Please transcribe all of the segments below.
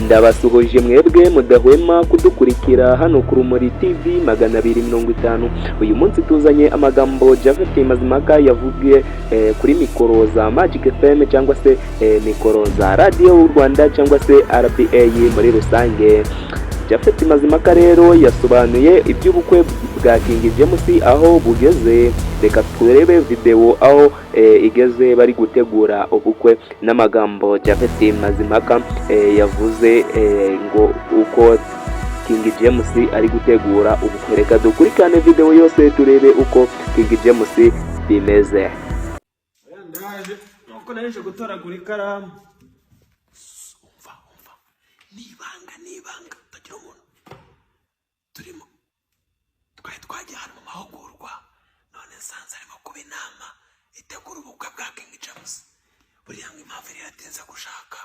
ndabasuhuje mwebwe mudahwema kudukurikira hano ku Rumuri TV 250. Uyu munsi tuzanye amagambo Japhet Mazimhaka yavugiye kuri mikoro za Magic FM cyangwa se mikoro za Radio y'u Rwanda cyangwa se RBA muri rusange. Japhet Mazimhaka rero yasobanuye iby'ubukwe bwa King James aho bugeze. Reka turebe video aho igeze bari gutegura ubukwe n'amagambo Japhet Mazimhaka yavuze ngo uko King James ari gutegura ubukwe. Reka dukurikirane video yose turebe uko King James bimeze. Ndaje nuko naje gutoragura ikaramu. Umva nibanga tagira umuntu turimo twajya hano mu mahugurwa none sanze arimo kuba inama itegura ubukwe bwa King James. Buriya ngo impamvu iratinza gushaka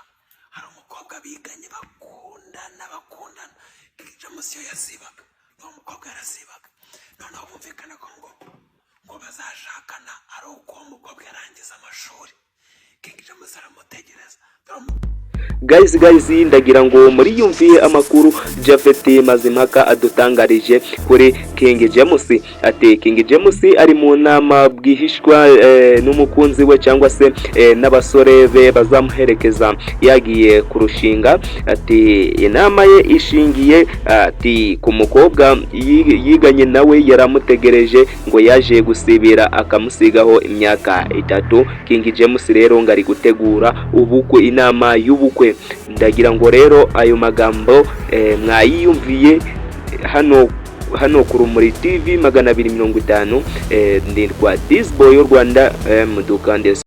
hari umukobwa biganye bakundana King James yo yazibaga n'uwo mukobwa yarasibaga noneho bumvikana ko ngo bazashakana ari uko uwo mukobwa yarangiza amashuri. King James aramutegereza Guys, ndagira ngo muri yumviye amakuru Japhet Mazimhaka adutangarije kuri King James. Ati King James ari mu nama bwihishwa n'umukunzi we cyangwa se n'abasore be bazamuherekeza yagiye kurushinga. Ati inama ye ishingiye ati ku mukobwa yiganye nawe yaramutegereje ngo yaje gusibira akamusigaho imyaka 3. King James rero ngari gutegura ubukwe, inama y'ubukwe. Ndagira ngo rero ayo magambo mwayiyumviye hano ku Rumuri TV 250. Nditwa This Boy y'u Rwanda mudukande.